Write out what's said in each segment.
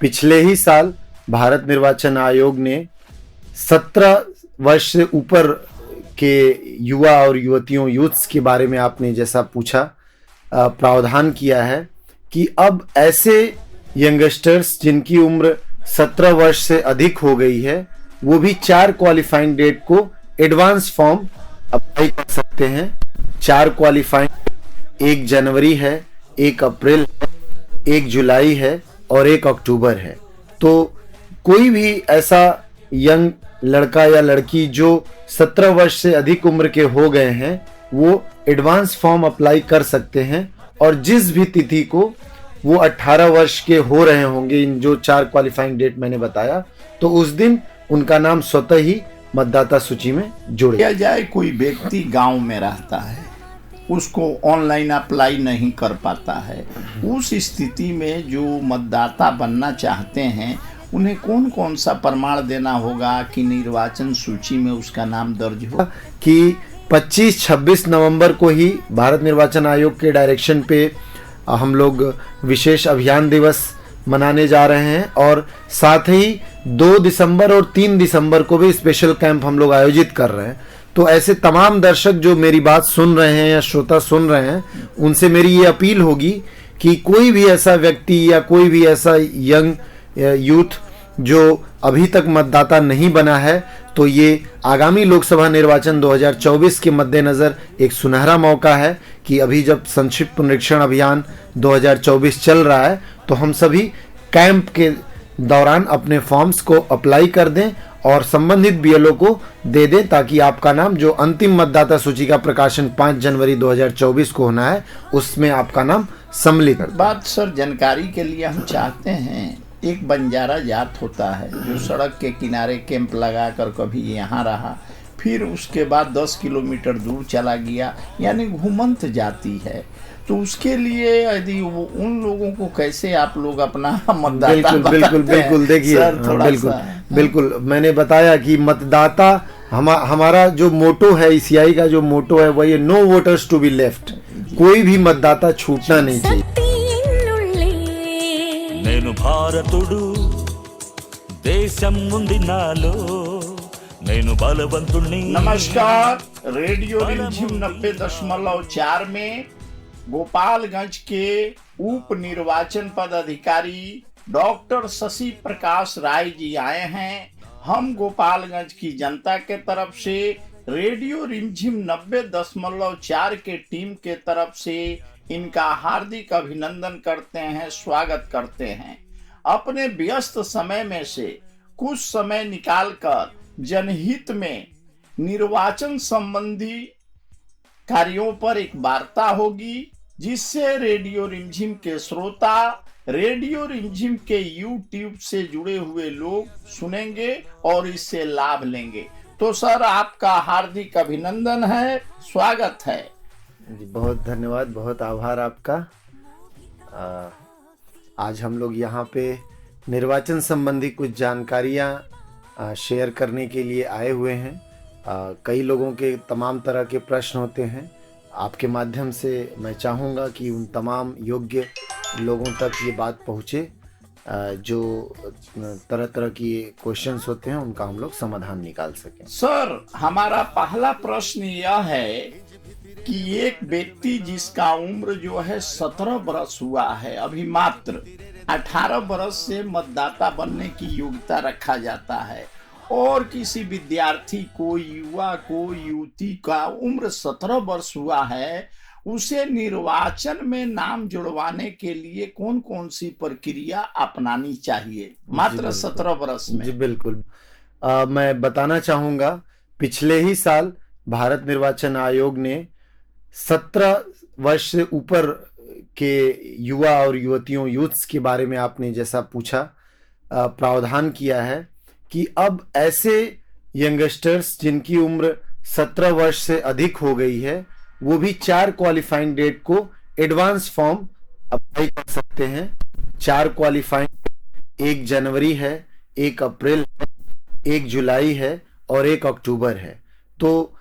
पिछले ही साल भारत निर्वाचन आयोग ने 17 वर्ष से ऊपर के युवा और युवतियों यूथ्स के बारे में आपने जैसा पूछा प्रावधान किया है कि अब ऐसे यंगस्टर्स जिनकी उम्र 17 वर्ष से अधिक हो गई है वो भी 4 क्वालिफाइंग डेट को एडवांस फॉर्म अप्लाई कर सकते हैं। 4 क्वालिफाइंग 1 जनवरी है, 1 अप्रैल है, 1 जुलाई है और 1 अक्टूबर है। तो कोई भी ऐसा यंग लड़का या लड़की जो 17 वर्ष से अधिक उम्र के हो गए हैं वो एडवांस फॉर्म अप्लाई कर सकते हैं और जिस भी तिथि को वो 18 वर्ष के हो रहे होंगे, इन जो 4 क्वालिफाइंग डेट मैंने बताया, तो उस दिन उनका नाम स्वतः ही मतदाता सूची में जोड़ दिया जाए। कोई व्यक्ति गांव में रहता है, उसको ऑनलाइन अप्लाई नहीं कर पाता है, उस स्थिति में जो मतदाता बनना चाहते हैं उन्हें कौन कौन सा प्रमाण देना होगा कि निर्वाचन सूची में उसका नाम दर्ज हो? कि 25-26 नवंबर को ही भारत निर्वाचन आयोग के डायरेक्शन पे हम लोग विशेष अभियान दिवस मनाने जा रहे हैं और साथ ही 2 दिसंबर और 3 दिसंबर को भी स्पेशल कैंप हम लोग आयोजित कर रहे हैं। तो ऐसे तमाम दर्शक जो मेरी बात सुन रहे हैं या श्रोता सुन रहे हैं, उनसे मेरी ये अपील होगी कि कोई भी ऐसा व्यक्ति या कोई भी ऐसा यंग यूथ जो अभी तक मतदाता नहीं बना है, तो ये आगामी लोकसभा निर्वाचन 2024 के मद्देनज़र एक सुनहरा मौका है कि अभी जब संक्षिप्त पुनरीक्षण अभियान 2024 चल रहा है तो हम सभी कैंप के दौरान अपने फॉर्म्स को अप्लाई कर दें और संबंधित बीएलओ को दे दें ताकि आपका नाम, जो अंतिम मतदाता सूची का प्रकाशन 5 जनवरी 2024 को होना है, उसमें आपका नाम सम्मिलित। बात सर जानकारी के लिए हम चाहते हैं, एक बंजारा जात होता है जो सड़क के किनारे कैंप लगाकर कभी यहाँ रहा, फिर उसके बाद 10 किलोमीटर दूर चला गया, यानी घूमंत जाति है। तो उसके लिए यदि वो उन लोगों को कैसे आप लोग अपना मतदाता बिल्कुल देखिए, बिल्कुल मैंने बताया कि मतदाता हमारा जो मोटो है, ईसीआई का जो मोटो है वो ये no voters to be left, कोई भी मतदाता छूटना नहीं चाहिए। నేను భారతుడు దేశం ఉంది నాలో నేను బలవంతుణ్ణి। नमस्कार, रेडियो रिमझिम 90.4 में गोपालगंज के उप निर्वाचन पदाधिकारी डॉक्टर शशि प्रकाश राय जी आए हैं। हम गोपालगंज की जनता के तरफ से रेडियो रिमझिम 90.4 के टीम के तरफ से इनका हार्दिक अभिनंदन करते हैं, स्वागत करते हैं। अपने व्यस्त समय में से कुछ समय निकालकर जनहित में निर्वाचन संबंधी कार्यों पर एक वार्ता होगी जिससे रेडियो रिमझिम के श्रोता, रेडियो रिमझिम के यूट्यूब से जुड़े हुए लोग सुनेंगे और इससे लाभ लेंगे। तो सर, आपका हार्दिक अभिनंदन है, स्वागत है जी। बहुत धन्यवाद, बहुत आभार आपका। आज हम लोग यहाँ पे निर्वाचन संबंधी कुछ जानकारियाँ शेयर करने के लिए आए हुए हैं। कई लोगों के तमाम तरह के प्रश्न होते हैं, आपके माध्यम से मैं चाहूँगा कि उन तमाम योग्य लोगों तक ये बात पहुँचे जो तरह तरह की क्वेश्चंस होते हैं, उनका हम लोग समाधान निकाल सकें। सर, हमारा पहला प्रश्न यह है कि एक व्यक्ति जिसका उम्र जो है 17 वर्ष हुआ है, अभी मात्र 18 वर्ष से मतदाता बनने की योग्यता रखा जाता है, और किसी विद्यार्थी को, युवा को, युवती का उम्र 17 वर्ष हुआ है, उसे निर्वाचन में नाम जुड़वाने के लिए कौन कौन सी प्रक्रिया अपनानी चाहिए मात्र 17 वर्ष में? जी बिल्कुल, मैं बताना चाहूँगा, पिछले ही साल भारत निर्वाचन आयोग ने 17 वर्ष से ऊपर के युवा और युवतियों यूथ्स के बारे में आपने जैसा पूछा प्रावधान किया है कि अब ऐसे यंगस्टर्स जिनकी उम्र 17 वर्ष से अधिक हो गई है वो भी 4 क्वालिफाइंग डेट को एडवांस फॉर्म अप्लाई कर सकते हैं। 4 क्वालिफाइंग 1 जनवरी है, 1 अप्रैल है, 1 जुलाई है और 1 अक्टूबर है। तो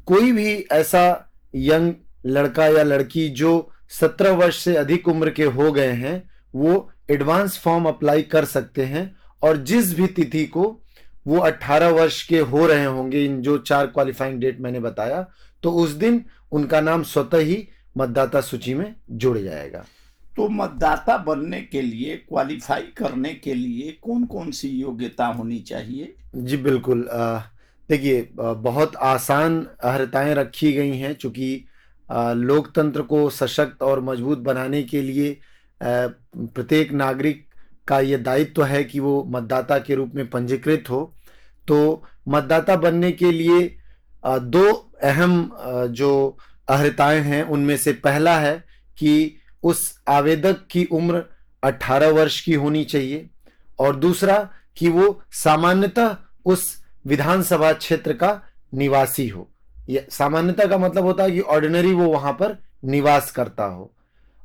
कोई भी ऐसा यंग लड़का या लड़की जो 17 वर्ष से अधिक उम्र के हो गए हैं वो एडवांस फॉर्म अप्लाई कर सकते हैं और जिस भी तिथि को वो 18 वर्ष के हो रहे होंगे, इन जो 4 क्वालिफाइंग डेट मैंने बताया, तो उस दिन उनका नाम स्वतः ही मतदाता सूची में जुड़ जाएगा। तो मतदाता बनने के लिए, क्वालिफाई करने के लिए कौन कौन सी योग्यता होनी चाहिए? जी बिल्कुल, देखिए बहुत आसान अर्हताएं रखी गई हैं, चूंकि लोकतंत्र को सशक्त और मजबूत बनाने के लिए प्रत्येक नागरिक का ये दायित्व है कि वो मतदाता के रूप में पंजीकृत हो। तो मतदाता बनने के लिए 2 अहम जो अर्हताएं हैं, उनमें से पहला है कि उस आवेदक की उम्र 18 वर्ष की होनी चाहिए और दूसरा कि वो सामान्यतः उस विधानसभा क्षेत्र का निवासी हो। ये सामान्यतः का मतलब होता है कि ऑर्डिनरी वो वहां पर निवास करता हो।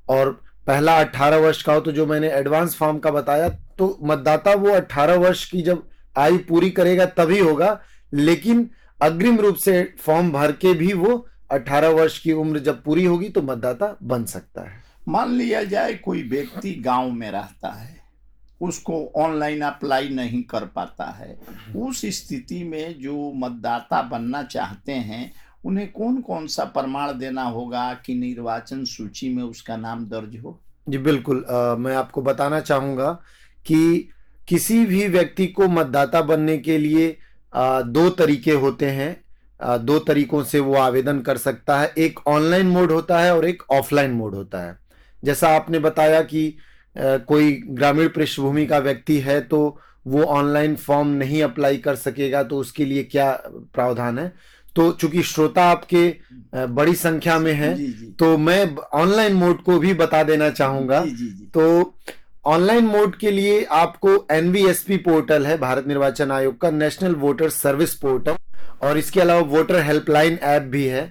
और पहला 18 वर्ष का हो, तो जो मैंने एडवांस फॉर्म का बताया, तो मतदाता वो 18 वर्ष की जब आयु पूरी करेगा तभी होगा, लेकिन अग्रिम रूप से फॉर्म भर के भी वो 18 वर्ष की उम्र जब पूरी होगी तो मतदाता बन सकता है। मान लिया जाए कोई व्यक्ति गांव में रहता है, उसको ऑनलाइन अप्लाई नहीं कर पाता है, उस स्थिति में जो मतदाता बनना चाहते हैं उन्हें कौन कौन सा प्रमाण देना होगा कि निर्वाचन सूची में उसका नाम दर्ज हो? जी बिल्कुल, मैं आपको बताना चाहूँगा कि किसी भी व्यक्ति को मतदाता बनने के लिए 2 तरीके होते हैं। 2 तरीकों से वो आवेदन कर सकता है। एक ऑनलाइन मोड होता है और एक ऑफलाइन मोड होता है। जैसा आपने बताया कि कोई ग्रामीण पृष्ठभूमि का व्यक्ति है तो वो ऑनलाइन फॉर्म नहीं अप्लाई कर सकेगा, तो उसके लिए क्या प्रावधान है। तो चूंकि श्रोता आपके बड़ी संख्या में है, तो मैं ऑनलाइन मोड को भी बता देना चाहूंगा। तो ऑनलाइन मोड के लिए आपको NVSP पोर्टल है, भारत निर्वाचन आयोग का नेशनल वोटर सर्विस पोर्टल, और इसके अलावा वोटर हेल्पलाइन ऐप भी है,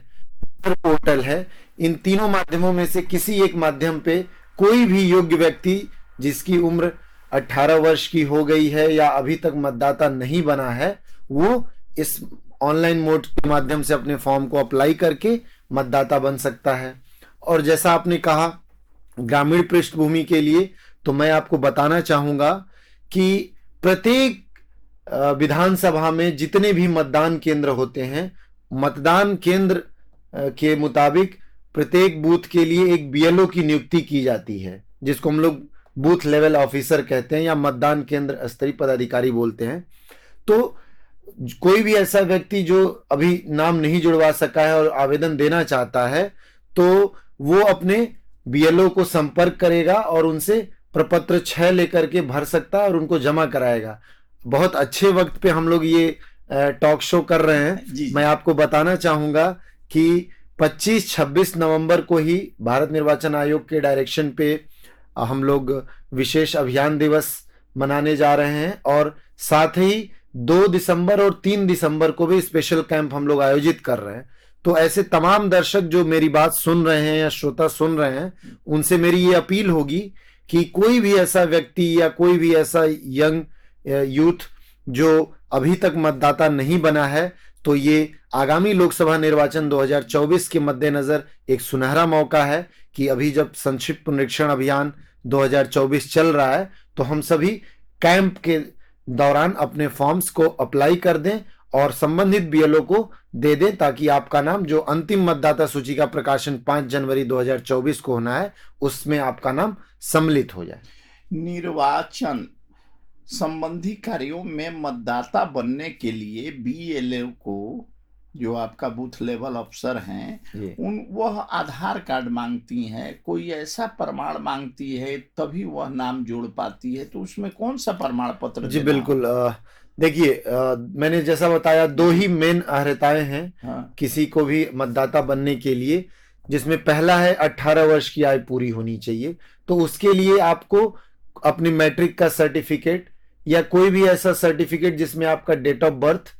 पोर्टल है। इन तीनों माध्यमों में से किसी एक माध्यम पे कोई भी योग्य व्यक्ति जिसकी उम्र 18 वर्ष की हो गई है या अभी तक मतदाता नहीं बना है, वो इस ऑनलाइन मोड के माध्यम से अपने फॉर्म को अप्लाई करके मतदाता बन सकता है। और जैसा आपने कहा ग्रामीण पृष्ठभूमि के लिए, तो मैं आपको बताना चाहूंगा कि प्रत्येक विधानसभा में जितने भी मतदान केंद्र होते हैं, मतदान केंद्र के मुताबिक प्रत्येक बूथ के लिए एक BLO की नियुक्ति की जाती है, जिसको हम लोग बूथ लेवल ऑफिसर कहते हैं या मतदान केंद्र स्तरीय पदाधिकारी बोलते हैं। तो कोई भी ऐसा व्यक्ति जो अभी नाम नहीं जुड़वा सका है और आवेदन देना चाहता है, तो वो अपने BLO को संपर्क करेगा और उनसे प्रपत्र 6 लेकर के भर सकता है और उनको जमा कराएगा। बहुत अच्छे वक्त पे हम लोग ये टॉक शो कर रहे हैं। मैं आपको बताना चाहूंगा कि 25-26 नवंबर को ही भारत निर्वाचन आयोग के डायरेक्शन पे हम लोग विशेष अभियान दिवस मनाने जा रहे हैं और साथ ही 2 दिसंबर और 3 दिसंबर को भी स्पेशल कैंप हम लोग आयोजित कर रहे हैं। तो ऐसे तमाम दर्शक जो मेरी बात सुन रहे हैं या श्रोता सुन रहे हैं, उनसे मेरी ये अपील होगी कि कोई भी ऐसा व्यक्ति या कोई भी ऐसा यंग यूथ जो अभी तक मतदाता नहीं बना है, तो ये आगामी लोकसभा निर्वाचन 2024 के मद्देनजर एक सुनहरा मौका है कि अभी जब संक्षिप्त पुनरीक्षण अभियान 2024 चल रहा है, तो हम सभी कैंप के दौरान अपने फॉर्म्स को अप्लाई कर दें और संबंधित BLO को दे दें, ताकि आपका नाम, जो अंतिम मतदाता सूची का प्रकाशन 5 जनवरी 2024 को होना है, उसमें आपका नाम सम्मिलित हो जाए। निर्वाचन संबंधी कार्यों में मतदाता बनने के लिए BLO को, जो आपका बूथ लेवल अफसर हैं, वह आधार कार्ड मांगती हैं, कोई ऐसा प्रमाण मांगती है तभी वह नाम जोड़ पाती है। तो उसमें कौन सा प्रमाण पत्र? जी बिल्कुल, देखिए मैंने जैसा बताया 2 ही मेन अर्हताएं हैं किसी को भी मतदाता बनने के लिए, जिसमें पहला है 18 वर्ष की आयु पूरी होनी चाहिए। तो उसके लिए आपको अपनी मैट्रिक का सर्टिफिकेट या कोई भी ऐसा सर्टिफिकेट जिसमें आपका डेट ऑफ बर्थ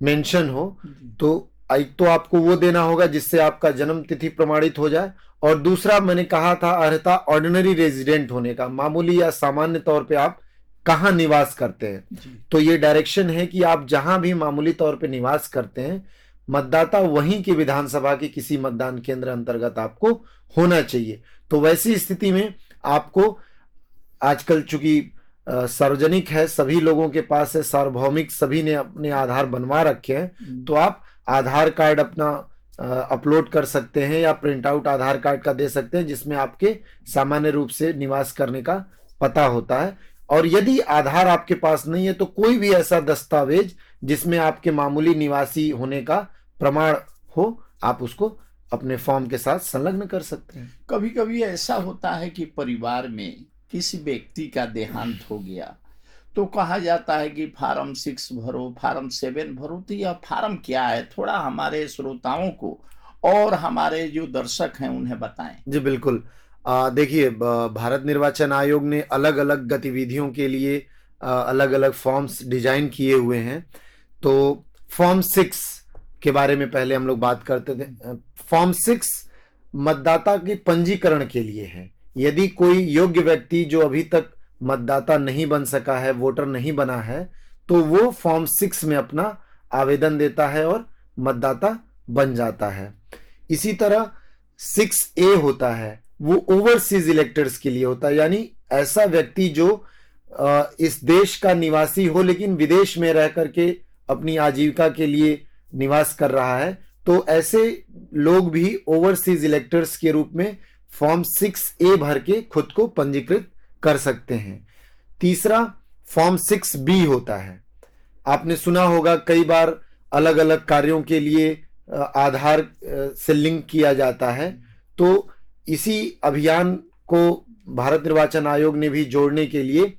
मेंशन हो, तो एक तो आपको वो देना होगा जिससे आपका जन्म तिथि प्रमाणित हो जाए, और दूसरा मैंने कहा था अर्हता ऑर्डिनरी रेजिडेंट होने का, मामूली या सामान्य तौर पे आप कहाँ निवास करते हैं। तो ये डायरेक्शन है कि आप जहां भी मामूली तौर पे निवास करते हैं, मतदाता वहीं के विधानसभा के किसी मतदान केंद्र अंतर्गत आपको होना चाहिए। तो वैसी स्थिति में आपको आजकल चूंकि सार्वजनिक है, सभी लोगों के पास है, सार्वभौमिक, सभी ने अपने आधार बनवा रखे हैं, तो आप आधार कार्ड अपना अपलोड कर सकते हैं या प्रिंट आउट आधार कार्ड का दे सकते हैं, जिसमें आपके सामान्य रूप से निवास करने का पता होता है। और यदि आधार आपके पास नहीं है तो कोई भी ऐसा दस्तावेज जिसमें आपके मामूली निवासी होने का प्रमाण हो, आप उसको अपने फॉर्म के साथ संलग्न कर सकते हैं। कभी कभी ऐसा होता है कि परिवार में किसी व्यक्ति का देहांत हो गया तो कहा जाता है कि फार्म 6 भरो, फार्म 7 भरो। तो यह फार्म क्या है, थोड़ा हमारे श्रोताओं को और हमारे जो दर्शक हैं उन्हें बताएं। जी बिल्कुल। देखिए, भारत निर्वाचन आयोग ने अलग अलग गतिविधियों के लिए अलग अलग फॉर्म्स डिजाइन किए हुए हैं। तो फॉर्म 6 के बारे में पहले हम लोग बात करते थे। फॉर्म 6 मतदाता के पंजीकरण के लिए है। यदि कोई योग्य व्यक्ति जो अभी तक मतदाता नहीं बन सका है, वोटर नहीं बना है, तो वो फॉर्म 6 में अपना आवेदन देता है और मतदाता बन जाता है। इसी तरह 6A होता है, वो ओवरसीज इलेक्टर्स के लिए होता है, यानी ऐसा व्यक्ति जो इस देश का निवासी हो लेकिन विदेश में रह करके अपनी आजीविका के लिए निवास कर रहा है, तो ऐसे लोग भी ओवरसीज इलेक्टर्स के रूप में फॉर्म 6A भर के खुद को पंजीकृत कर सकते हैं। तीसरा फॉर्म 6B होता है। आपने सुना होगा कई बार अलग अलग कार्यों के लिए आधार से लिंक किया जाता है, तो इसी अभियान को भारत निर्वाचन आयोग ने भी जोड़ने के लिए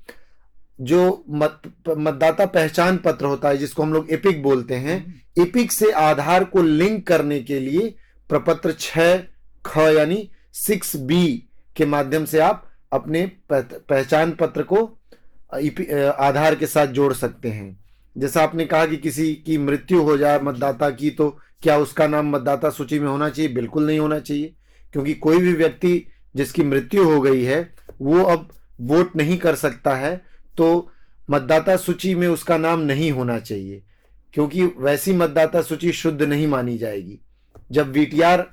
जो मतदाता पहचान पत्र होता है, जिसको हम लोग एपिक बोलते हैं, एपिक से आधार को लिंक करने के लिए प्रपत्र 6ख यानी 6B के माध्यम से आप अपने पहचान पत्र को आधार के साथ जोड़ सकते हैं। जैसा आपने कहा कि किसी की मृत्यु हो जाए मतदाता की, तो क्या उसका नाम मतदाता सूची में होना चाहिए? बिल्कुल नहीं होना चाहिए, क्योंकि कोई भी व्यक्ति जिसकी मृत्यु हो गई है वो अब वोट नहीं कर सकता है, तो मतदाता सूची में उसका नाम नहीं होना चाहिए, क्योंकि वैसी मतदाता सूची शुद्ध नहीं मानी जाएगी। जब VTR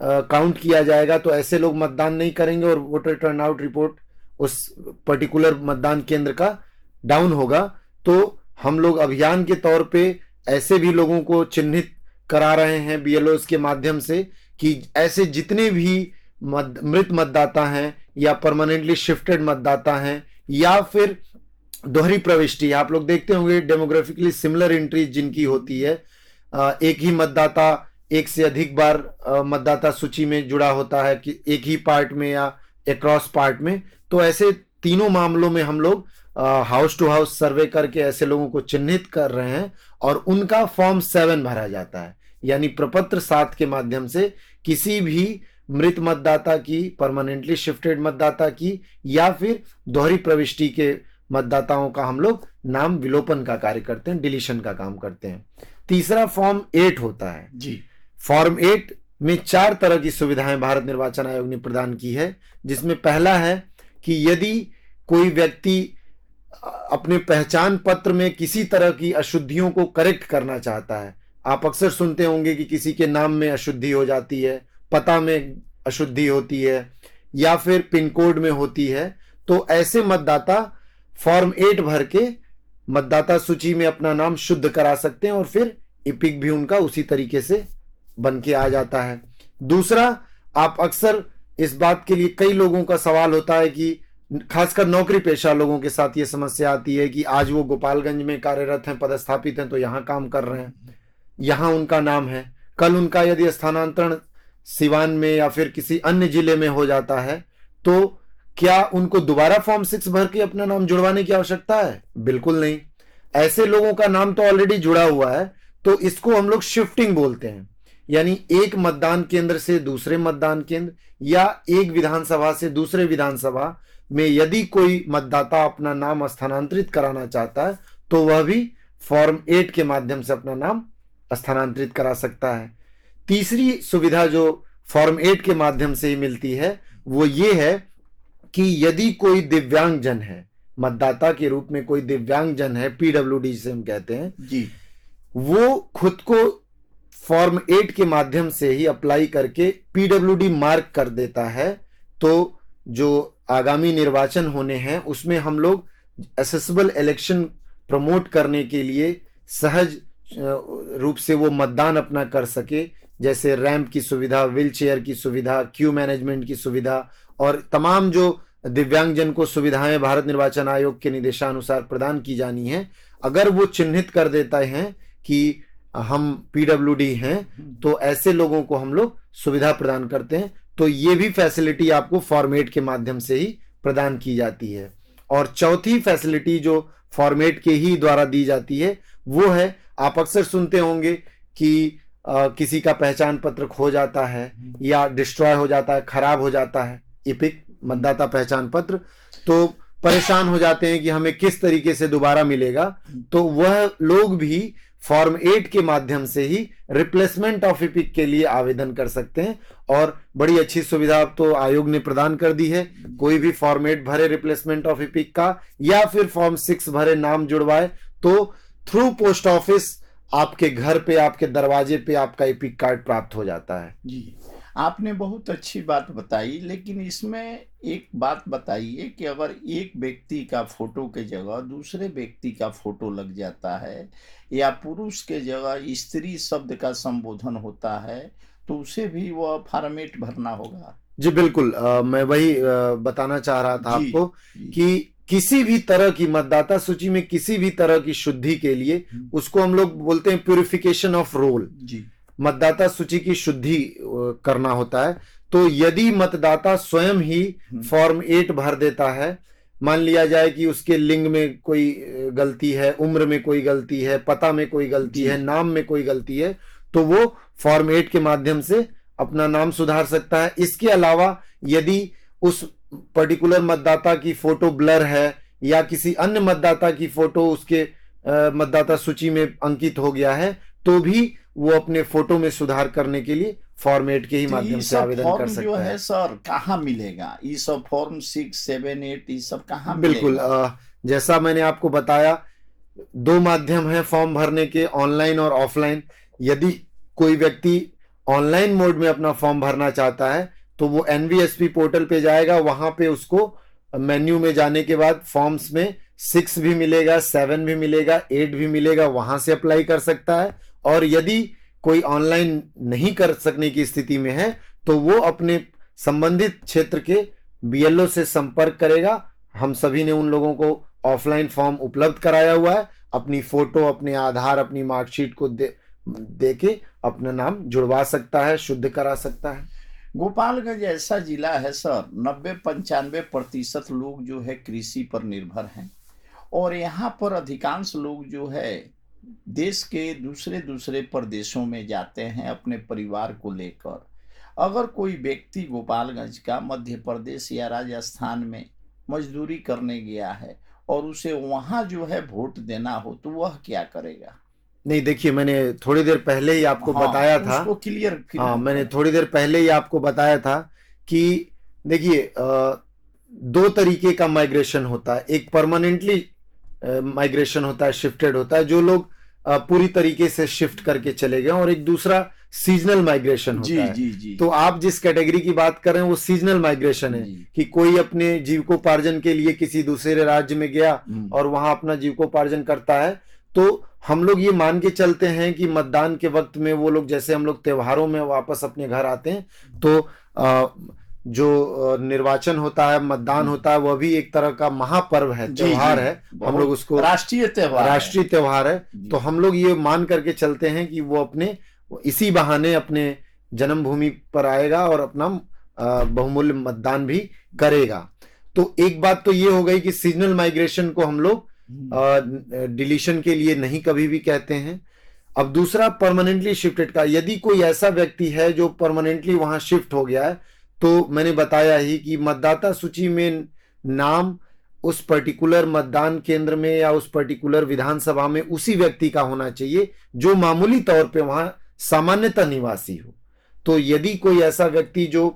काउंट किया जाएगा तो ऐसे लोग मतदान नहीं करेंगे और वोटर टर्नआउट रिपोर्ट उस पर्टिकुलर मतदान केंद्र का डाउन होगा। तो हम लोग अभियान के तौर पे ऐसे भी लोगों को चिन्हित करा रहे हैं BLOs के माध्यम से कि ऐसे जितने भी मृत मतदाता हैं या परमानेंटली शिफ्टेड मतदाता हैं या फिर दोहरी प्रविष्टि, आप लोग देखते होंगे डेमोग्राफिकली सिमिलर एंट्रीज जिनकी होती है, एक ही मतदाता एक से अधिक बार मतदाता सूची में जुड़ा होता है कि एक ही पार्ट में या अक्रॉस पार्ट में, तो ऐसे तीनों मामलों में हम लोग हाउस टू हाउस सर्वे करके ऐसे लोगों को चिन्हित कर रहे हैं और उनका फॉर्म 7 भरा जाता है। यानी प्रपत्र 7 के माध्यम से किसी भी मृत मतदाता की, परमानेंटली शिफ्टेड मतदाता की या फिर दोहरी प्रविष्टि के मतदाताओं का हम लोग नाम विलोपन का कार्य करते हैं, डिलीशन का काम करते हैं। तीसरा फॉर्म 8 होता है जी। फॉर्म 8 में 4 तरह की सुविधाएं भारत निर्वाचन आयोग ने प्रदान की है, जिसमें पहला है कि यदि कोई व्यक्ति अपने पहचान पत्र में किसी तरह की अशुद्धियों को करेक्ट करना चाहता है, आप अक्सर सुनते होंगे कि किसी के नाम में अशुद्धि हो जाती है, पता में अशुद्धि होती है या फिर पिन कोड में होती है, तो ऐसे मतदाता फॉर्म 8 भर के मतदाता सूची में अपना नाम शुद्ध करा सकते हैं और फिर एपिक भी उनका उसी तरीके से बन के आ जाता है। दूसरा, आप अक्सर इस बात के लिए कई लोगों का सवाल होता है कि खासकर नौकरी पेशा लोगों के साथ ये समस्या आती है कि आज वो गोपालगंज में कार्यरत हैं, पदस्थापित हैं, तो यहां काम कर रहे हैं, यहां उनका नाम है, कल उनका यदि स्थानांतरण सिवान में या फिर किसी अन्य जिले में हो जाता है, तो क्या उनको दोबारा फॉर्म 6 भर के अपना नाम जुड़वाने की आवश्यकता है? बिल्कुल नहीं। ऐसे लोगों का नाम तो ऑलरेडी जुड़ा हुआ है, तो इसको हम लोग शिफ्टिंग बोलते हैं। यानी एक मतदान केंद्र से दूसरे मतदान केंद्र या एक विधानसभा से दूसरे विधानसभा में यदि कोई मतदाता अपना नाम स्थानांतरित कराना चाहता है तो वह भी फॉर्म 8 के माध्यम से अपना नाम स्थानांतरित करा सकता है। तीसरी सुविधा जो फॉर्म 8 के माध्यम से ही मिलती है वो ये है कि यदि कोई दिव्यांगजन है, मतदाता के रूप में कोई दिव्यांगजन है, PWD जिसे हम कहते हैं जी, वो खुद को फॉर्म 8 के माध्यम से ही अप्लाई करके PWD मार्क कर देता है, तो जो आगामी निर्वाचन होने हैं उसमें हम लोग एसेसिबल इलेक्शन प्रमोट करने के लिए सहज रूप से वो मतदान अपना कर सके, जैसे रैंप की सुविधा, व्हील चेयर की सुविधा, क्यू मैनेजमेंट की सुविधा और तमाम जो दिव्यांगजन को सुविधाएं भारत निर्वाचन आयोग के निर्देशानुसार प्रदान की जानी है, अगर वो चिन्हित कर देता है कि हम पीडब्ल्यूडी हैं तो ऐसे लोगों को हम लोग सुविधा प्रदान करते हैं। तो ये भी फैसिलिटी आपको फॉर्मेट के माध्यम से ही प्रदान की जाती है। और चौथी फैसिलिटी जो फॉर्मेट के ही द्वारा दी जाती है वो है, आप अक्सर सुनते होंगे कि किसी का पहचान पत्र खो जाता है या डिस्ट्रॉय हो जाता है, खराब हो जाता है, इपिक मतदाता पहचान पत्र, तो परेशान हो जाते हैं कि हमें किस तरीके से दोबारा मिलेगा। तो वह लोग भी फॉर्म 8 के माध्यम से ही रिप्लेसमेंट ऑफ इपिक के लिए आवेदन कर सकते हैं। और बड़ी अच्छी सुविधा अब तो आयोग ने प्रदान कर दी है, कोई भी फॉर्म 8 भरे रिप्लेसमेंट ऑफ इपिक का या फिर फॉर्म 6 भरे, नाम जुड़वाए, तो थ्रू पोस्ट ऑफिस आपके घर पे, आपके दरवाजे पे आपका इपिक कार्ड प्राप्त हो जाता है। जी, आपने बहुत अच्छी बात बताई, लेकिन इसमें एक बात बताइए कि अगर एक व्यक्ति का फोटो के जगह दूसरे व्यक्ति का फोटो लग जाता है या पुरुष के जगह स्त्री शब्द का संबोधन होता है तो उसे भी वह फॉर्मेट भरना होगा। जी बिल्कुल, मैं वही बताना चाह रहा था आपको कि किसी भी तरह की मतदाता सूची में किसी भी तरह की शुद्धि के लिए, उसको हम लोग बोलते हैं प्यूरिफिकेशन ऑफ रोल, मतदाता सूची की शुद्धि करना होता है। तो यदि मतदाता स्वयं ही फॉर्म 8 भर देता है, मान लिया जाए कि उसके लिंग में कोई गलती है, उम्र में कोई गलती है, पता में कोई गलती है, नाम में कोई गलती है, तो वो फॉर्म 8 के माध्यम से अपना नाम सुधार सकता है। इसके अलावा यदि उस पर्टिकुलर मतदाता की फोटो ब्लर है या किसी अन्य मतदाता की फोटो उसके मतदाता सूची में अंकित हो गया है, तो भी वो अपने फोटो में सुधार करने के लिए फॉर्म 8 के ही माध्यम से आवेदन कर सकता है। जो है सर कहाँ मिलेगा ये सब फॉर्म 6, 7, 8 ये सब कहाँ बिल्कुल, जैसा मैंने आपको बताया, 2 माध्यम है फॉर्म भरने के, ऑनलाइन और ऑफलाइन। यदि कोई व्यक्ति ऑनलाइन मोड में अपना फॉर्म भरना चाहता है तो वो एनवीएसपी पोर्टल पे जाएगा, वहां पे उसको मेन्यू में जाने के बाद फॉर्म्स में 6 भी मिलेगा, 7 भी मिलेगा, 8 भी मिलेगा, वहां से अप्लाई कर सकता है। और यदि कोई ऑनलाइन नहीं कर सकने की स्थिति में है तो वो अपने संबंधित क्षेत्र के बीएलओ से संपर्क करेगा। हम सभी ने उन लोगों को ऑफलाइन फॉर्म उपलब्ध कराया हुआ है, अपनी फोटो, अपने आधार, अपनी मार्कशीट को दे के अपना नाम जुड़वा सकता है, शुद्ध करा सकता है। गोपालगंज ऐसा जिला है सर, 90-95% लोग जो है कृषि पर निर्भर हैं और यहाँ पर अधिकांश लोग जो है देश के दूसरे प्रदेशों में जाते हैं अपने परिवार को लेकर। अगर कोई व्यक्ति गोपालगंज का मध्य प्रदेश या राजस्थान में मजदूरी करने गया है और उसे वहां जो है वोट देना हो तो वह क्या करेगा? नहीं, देखिए, मैंने थोड़ी देर पहले ही आपको बताया था, उसको क्लियर मैंने थोड़ी देर पहले ही आपको बताया था कि देखिए 2 तरीके का माइग्रेशन होता है। एक परमानेंटली माइग्रेशन होता है, शिफ्टेड होता है, जो लोग पूरी तरीके से शिफ्ट करके चले गए, और एक दूसरा सीजनल माइग्रेशन होता है। जी। तो आप जिस कैटेगरी की बात कर रहे हैं वो सीजनल माइग्रेशन है कि कोई अपने जीविकोपार्जन के लिए किसी दूसरे राज्य में गया और वहां अपना जीविकोपार्जन करता है। तो हम लोग ये मान के चलते हैं कि मतदान के वक्त में वो लोग, जैसे हम लोग त्योहारों में वापस अपने घर आते हैं, तो जो निर्वाचन होता है, मतदान होता है, वह भी एक तरह का महापर्व है, त्योहार है। हम लोग उसको राष्ट्रीय त्योहार है। तो हम लोग ये मान करके चलते हैं कि वो अपने इसी बहाने अपने जन्मभूमि पर आएगा और अपना बहुमूल्य मतदान भी करेगा। तो एक बात तो ये हो गई कि सीजनल माइग्रेशन को हम लोग डिलीशन के लिए नहीं कभी भी कहते हैं। अब दूसरा परमानेंटली शिफ्टेड का, यदि कोई ऐसा व्यक्ति है जो परमानेंटली वहां शिफ्ट हो गया है, तो मैंने बताया ही कि मतदाता सूची में नाम उस पर्टिकुलर मतदान केंद्र में या उस पर्टिकुलर विधानसभा में उसी व्यक्ति का होना चाहिए जो मामूली तौर पे वहां सामान्यतः निवासी हो। तो यदि कोई ऐसा व्यक्ति जो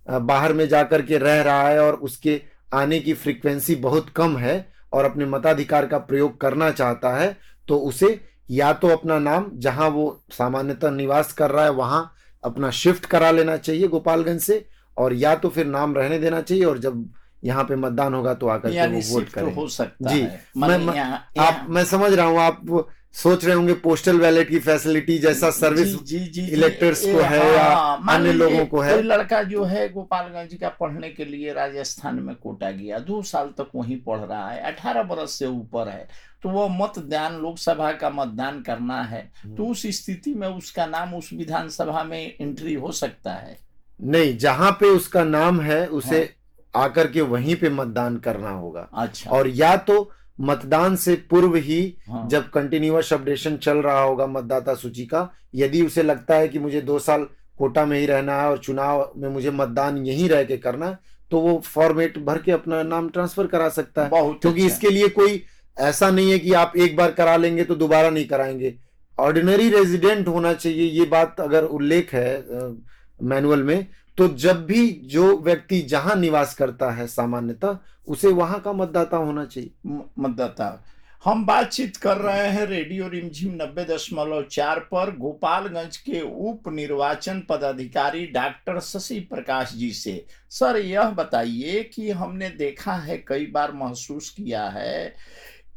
बाहर में जाकर के रह रहा है और उसके आने की फ्रीक्वेंसी बहुत कम है और अपने मताधिकार का प्रयोग करना चाहता है, तो उसे या तो अपना नाम जहां वो सामान्यतः निवास कर रहा है वहां अपना शिफ्ट करा लेना चाहिए गोपालगंज से, और या तो फिर नाम रहने देना चाहिए, और जब यहाँ पे मतदान होगा तो आकर के यानी वो वोट शिफ्ट करेंगे। हो सकता जी, है। माने मैं समझ रहा हूँ, आप सोच रहे होंगे पोस्टल बैलेट की फैसिलिटी जैसा सर्विस इलेक्टर्स को है या अन्य लोगों को है। कोई लड़का जो है गोपालगंज का पढ़ने के लिए राजस्थान में कोटा गया, 2 साल तक वहीं पढ़ रहा है, 18 बरस से ऊपर है, तो वो मतदान, लोकसभा का मतदान करना है, तो उस स्थिति में उसका नाम उस विधानसभा में एंट्री हो सकता है? नहीं, जहां पे उसका नाम है उसे आकर के वहीं पे मतदान करना होगा। अच्छा। और या तो मतदान से पूर्व ही जब कंटिन्यूअस अपडेशन चल रहा होगा मतदाता सूची का, यदि उसे लगता है कि मुझे 2 साल कोटा में ही रहना है और चुनाव में मुझे मतदान यहीं रह के करना है, तो वो फॉर्मेट भर के अपना नाम ट्रांसफर करा सकता है। क्योंकि इसके लिए कोई ऐसा नहीं है कि आप एक बार करा लेंगे तो दोबारा नहीं कराएंगे। ऑर्डिनरी रेजिडेंट होना चाहिए, ये बात अगर उल्लेख है मैनुअल में, तो जब भी जो व्यक्ति जहां निवास करता है सामान्यतः उसे वहां का मतदाता होना चाहिए। मतदाता। हम बातचीत कर रहे हैं रेडियो रिमझिम 90.4 पर गोपालगंज के उप निर्वाचन पदाधिकारी डॉक्टर शशि प्रकाश जी से। सर, यह बताइए कि हमने देखा है, कई बार महसूस किया है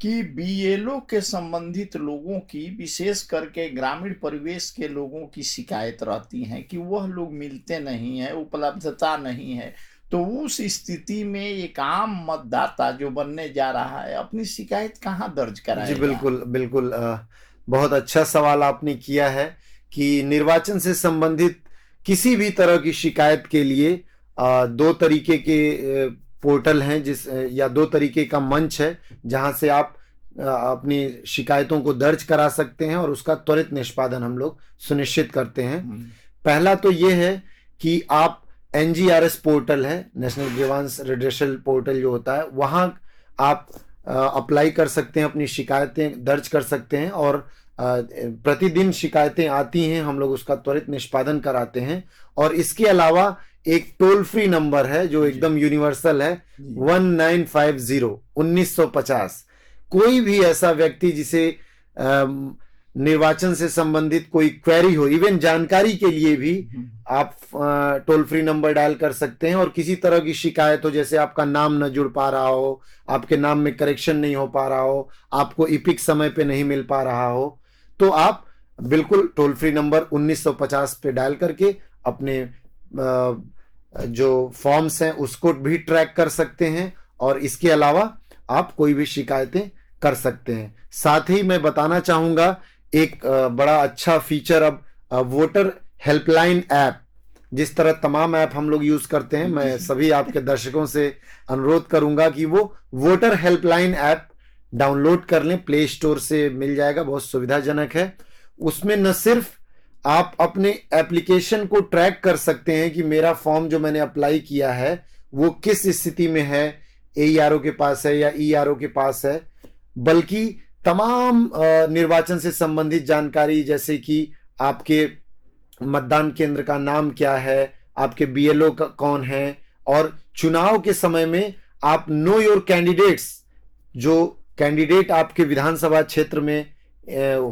कि बीएलओ के संबंधित लोगों की, विशेष करके ग्रामीण परिवेश के लोगों की शिकायत रहती है कि वह लोग मिलते नहीं है, उपलब्धता नहीं है। तो उस स्थिति में एक आम मतदाता जो बनने जा रहा है अपनी शिकायत कहाँ दर्ज कराएगा? जी बिल्कुल बिल्कुल, बहुत अच्छा सवाल आपने किया है कि निर्वाचन से संबंधित किसी भी तरह की शिकायत के लिए 2 तरीके के पोर्टल हैं, या 2 तरीके का मंच है जहां से आप अपनी शिकायतों को दर्ज करा सकते हैं और उसका त्वरित निष्पादन हम लोग सुनिश्चित करते हैं। पहला तो ये है कि आप NGRS पोर्टल है, नेशनल ग्रीवांस रिड्रेसल पोर्टल जो होता है, वहां आप अप्लाई कर सकते हैं, अपनी शिकायतें दर्ज कर सकते हैं और प्रतिदिन शिकायतें आती हैं, हम लोग उसका त्वरित निष्पादन कराते हैं। और इसके अलावा एक टोल फ्री नंबर है जो एकदम यूनिवर्सल है, 1950। कोई भी ऐसा व्यक्ति जिसे निर्वाचन से संबंधित कोई क्वेरी हो, इवन जानकारी के लिए भी आप टोल फ्री नंबर डायल कर सकते हैं। और किसी तरह की शिकायत हो, जैसे आपका नाम न जुड़ पा रहा हो, आपके नाम में करेक्शन नहीं हो पा रहा हो, आपको इपिक समय पे नहीं मिल पा रहा हो, तो आप बिल्कुल टोल फ्री नंबर 1950 पे डायल करके अपने जो फॉर्म्स हैं उसको भी ट्रैक कर सकते हैं और इसके अलावा आप कोई भी शिकायतें कर सकते हैं। साथ ही मैं बताना चाहूंगा एक बड़ा अच्छा फीचर अब वोटर हेल्पलाइन ऐप, जिस तरह तमाम ऐप हम लोग यूज करते हैं, मैं सभी आपके दर्शकों से अनुरोध करूंगा कि वो वोटर हेल्पलाइन ऐप डाउनलोड कर लें, प्ले स्टोर से मिल जाएगा, बहुत सुविधाजनक है। उसमें न सिर्फ आप अपने एप्लीकेशन को ट्रैक कर सकते हैं कि मेरा फॉर्म जो मैंने अप्लाई किया है वो किस स्थिति में है, AERO के पास है या ERO के पास है, बल्कि तमाम निर्वाचन से संबंधित जानकारी, जैसे कि आपके मतदान केंद्र का नाम क्या है, आपके BLO कौन है, और चुनाव के समय में आप नो योर कैंडिडेट्स, जो कैंडिडेट आपके विधानसभा क्षेत्र में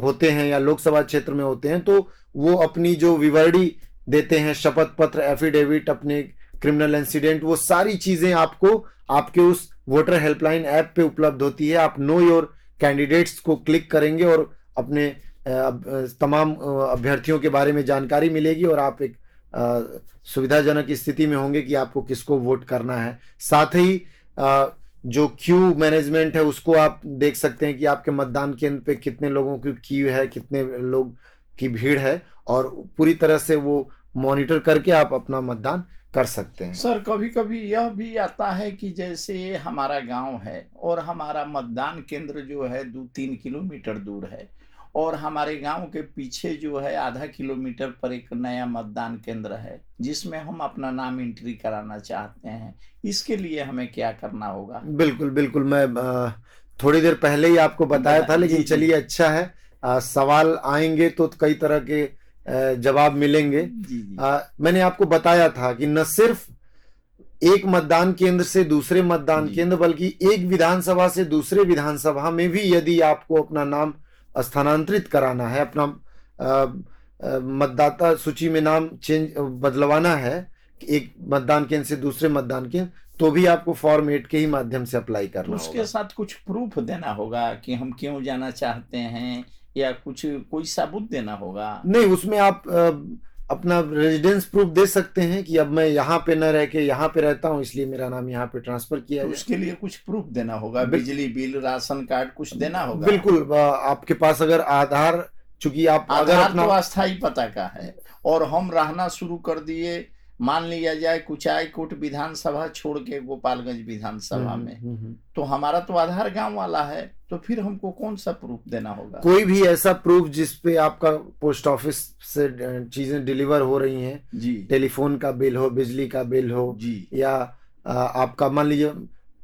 होते हैं या लोकसभा क्षेत्र में होते हैं, तो वो अपनी जो विवरणी देते हैं, शपथ पत्र, एफिडेविट, अपने क्रिमिनल इंसिडेंट, वो सारी चीजें आपको आपके उस वोटर हेल्पलाइन ऐप पे उपलब्ध होती है। आप नो योर कैंडिडेट्स को क्लिक करेंगे और अपने तमाम अभ्यर्थियों के बारे में जानकारी मिलेगी और आप एक सुविधाजनक स्थिति में होंगे कि आपको किसको वोट करना है। साथ ही जो क्यू मैनेजमेंट है उसको आप देख सकते हैं कि आपके मतदान केंद्र पे कितने लोगों की क्यू है, कितने लोग की भीड़ है, और पूरी तरह से वो मॉनिटर करके आप अपना मतदान कर सकते हैं। सर, कभी कभी यह भी आता है कि जैसे हमारा गांव है और हमारा मतदान केंद्र जो है 2-3 किलोमीटर दूर है, और हमारे गांव के पीछे जो है आधा किलोमीटर पर एक नया मतदान केंद्र है जिसमें हम अपना नाम एंट्री कराना चाहते हैं। इसके लिए हमें क्या करना होगा? बिल्कुल बिल्कुल, मैं थोड़ी देर पहले ही आपको बताया था, लेकिन चलिए अच्छा है, सवाल आएंगे तो कई तरह के जवाब मिलेंगे। मैंने आपको बताया था कि न सिर्फ एक मतदान केंद्र से दूसरे मतदान केंद्र, बल्कि एक विधानसभा से दूसरे विधानसभा में भी यदि आपको अपना नाम स्थानांतरित कराना है, अपना मतदाता सूची में नाम बदलवाना है एक मतदान केंद्र से दूसरे मतदान केंद्र, तो भी आपको फॉर्म 8 के ही माध्यम से अप्लाई करना उसके होगा। साथ कुछ प्रूफ देना होगा कि हम क्यों जाना चाहते हैं, या कुछ कोई सबूत देना होगा? नहीं, उसमें आप अपना रेजिडेंस प्रूफ दे सकते हैं कि अब मैं यहाँ पे न रह के यहाँ पे रहता हूँ, इसलिए मेरा नाम यहाँ पे ट्रांसफर किया तो जाए। उसके लिए कुछ प्रूफ देना होगा, बिजली बिल, राशन कार्ड कुछ देना होगा? बिल्कुल, आपके पास अगर आधार, चूंकि आप अगर आधार अपना तो अस्थायी पता का है, और हम रहना शुरू कर दिए, मान लिया जाए कुचायकोट विधानसभा छोड़ के गोपालगंज विधानसभा में, तो हमारा तो आधार गांव वाला है, तो फिर हमको कौन सा प्रूफ देना होगा? कोई भी ऐसा प्रूफ जिसपे आपका पोस्ट ऑफिस से चीजें डिलीवर हो रही हैं, जी टेलीफोन का बिल हो, बिजली का बिल हो, जी या आपका मान लीजिए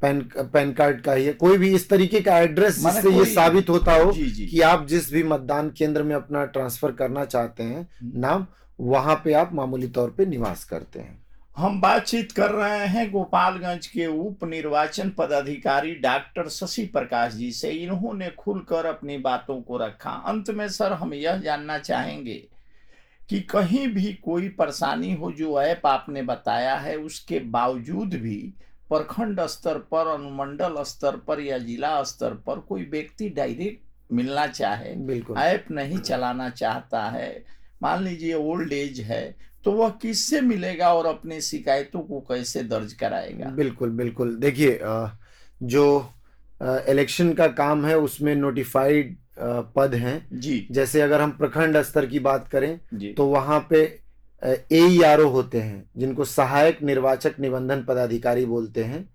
पैन कार्ड का ही है, कोई भी इस तरीके का एड्रेस माने जिससे ये कोई- साबित होता हो जी जी कि आप जिस भी मतदान केंद्र में अपना ट्रांसफर करना चाहते हैं नाम, वहां पे आप मामूली तौर पे निवास करते हैं। हम बातचीत कर रहे हैं गोपालगंज के उप निर्वाचन पदाधिकारी डॉक्टर शशि प्रकाश जी से। इन्होंने खुलकर अपनी बातों को रखा। अंत में सर हम यह जानना चाहेंगे कि कहीं भी कोई परेशानी हो, जो ऐप आपने बताया है, उसके बावजूद भी प्रखंड स्तर पर, अनुमंडल स्तर पर या जिला स्तर पर कोई व्यक्ति डायरेक्ट मिलना चाहे, बिल्कुल ऐप नहीं चलाना चाहता है, मान लीजिए ओल्ड एज है, तो वह किससे मिलेगा और अपनी शिकायतों को कैसे दर्ज कराएगा? बिल्कुल बिल्कुल। देखिए, जो इलेक्शन का काम है उसमें नोटिफाइड पद हैं। जी जैसे अगर हम प्रखंड स्तर की बात करें जी तो वहां पे AERO होते हैं, जिनको सहायक निर्वाचक निबंधन पदाधिकारी बोलते हैं।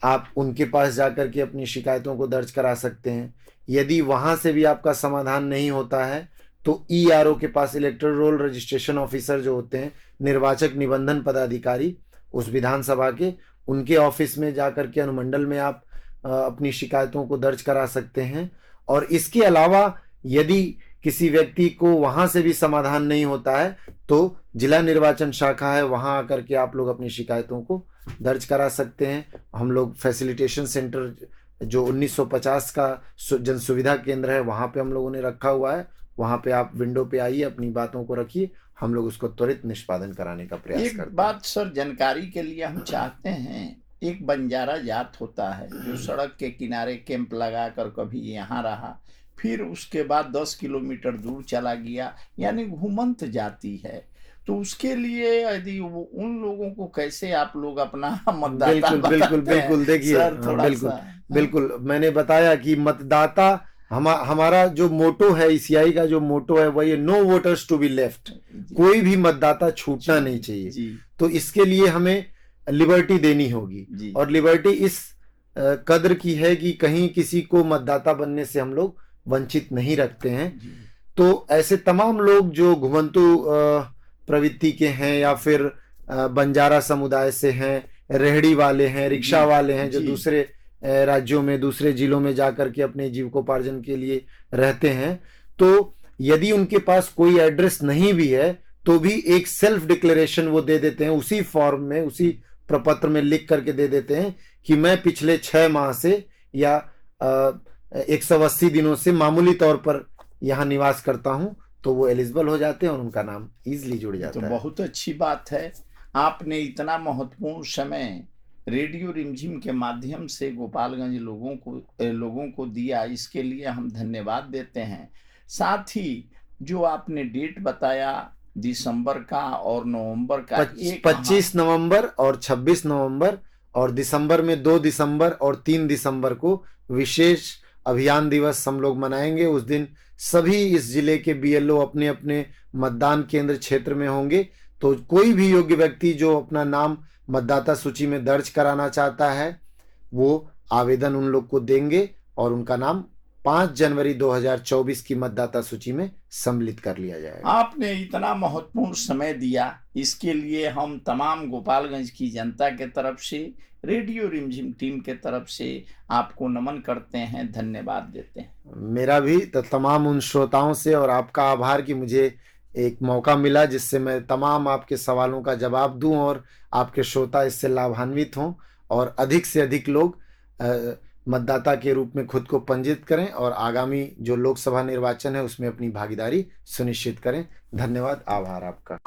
आप उनके पास जाकर के अपनी शिकायतों को दर्ज करा सकते हैं। यदि वहां से भी आपका समाधान नहीं होता है तो ERO के पास, इलेक्टोरल रोल रजिस्ट्रेशन ऑफिसर जो होते हैं, निर्वाचक निबंधन पदाधिकारी उस विधानसभा के, उनके ऑफिस में जाकर के अनुमंडल में आप अपनी शिकायतों को दर्ज करा सकते हैं। और इसके अलावा यदि किसी व्यक्ति को वहां से भी समाधान नहीं होता है तो जिला निर्वाचन शाखा है, वहां आकर के आप लोग अपनी शिकायतों को दर्ज करा सकते हैं। हम लोग फैसिलिटेशन सेंटर जो 1950 का जन सुविधा केंद्र है, वहां पे हम लोगों ने रखा हुआ है। वहां पे आप विंडो पे आइए, अपनी बातों को रखिए, हम लोग उसको त्वरित निष्पादन कराने का प्रयास एक करते हैं। बात सर जानकारी के लिए हम चाहते हैं, एक बंजारा जात होता है जो सड़क के किनारे कैंप लगाकर कभी यहाँ रहा, फिर उसके बाद 10 किलोमीटर दूर चला गया, यानी घुमंत जाति है। तो उसके लिए यदि उन लोगों को कैसे आप लोग अपना मतदाता बिल्कुल बिल्कुल बताते हैं? बिल्कुल। देखिए, सर थोड़ा बिल्कुल सा बिल्कुल, मैंने बताया कि मतदाता, हमारा जो मोटो है, ECI का जो मोटो है वही है, no voters to be left. जी, कोई भी मतदाता छूटना नहीं चाहिए। जी तो इसके लिए हमें लिबर्टी देनी होगी, जी और लिबर्टी इस कद्र की है कि कहीं किसी को मतदाता बनने से हम लोग वंचित नहीं रखते हैं। जी तो ऐसे तमाम लोग जो घुमंतु प्रवृत्ति के हैं, या फिर बंजारा समुदाय से हैं, रेहड़ी वाले हैं, रिक्शा वाले हैं, जो जी। दूसरे राज्यों में, दूसरे जिलों में जाकर के अपने जीविकोपार्जन के लिए रहते हैं, तो यदि उनके पास कोई एड्रेस नहीं भी है तो भी एक सेल्फ डिक्लेरेशन वो दे देते हैं, उसी फॉर्म में, उसी प्रपत्र में लिख करके दे देते हैं कि मैं पिछले 6 माह से या 180 दिनों से मामूली तौर पर यहाँ निवास करता हूँ, तो वो एलिजिबल हो जाते हैं और उनका नाम इजीली जुड़ जाता तो है। बहुत अच्छी बात है। आपने इतना महत्वपूर्ण समय रेडियो रिमझिम के माध्यम से गोपालगंज लोगों को दिया, इसके लिए हम धन्यवाद देते हैं। साथ ही जो आपने डेट बताया दिसंबर का और नवंबर का, 25 नवंबर और 26 नवंबर, और दिसंबर में 2 दिसंबर और 3 दिसंबर को विशेष अभियान दिवस हम लोग मनाएंगे। उस दिन सभी इस जिले के BLO अपने अपने मतदान केंद्र क्षेत्र में होंगे। तो कोई भी योग्य व्यक्ति जो अपना नाम मतदाता सूची में दर्ज कराना चाहता है, वो आवेदन उन लोग को देंगे और उनका नाम 5 जनवरी 2024 की मतदाता सूची में सम्मिलित कर लिया जाएगा। आपने इतना महत्वपूर्ण समय दिया, इसके लिए हम तमाम गोपालगंज की जनता के तरफ से, रेडियो रिमझिम टीम के तरफ से आपको नमन करते हैं, धन्यवाद देते हैं। मेरा भी तमाम उन श्रोताओं से और आपका आभार कि मुझे एक मौका मिला जिससे मैं तमाम आपके सवालों का जवाब दूं और आपके श्रोता इससे लाभान्वित हों, और अधिक से अधिक लोग मतदाता के रूप में खुद को पंजीकृत करें और आगामी जो लोकसभा निर्वाचन है उसमें अपनी भागीदारी सुनिश्चित करें। धन्यवाद, आभार आपका।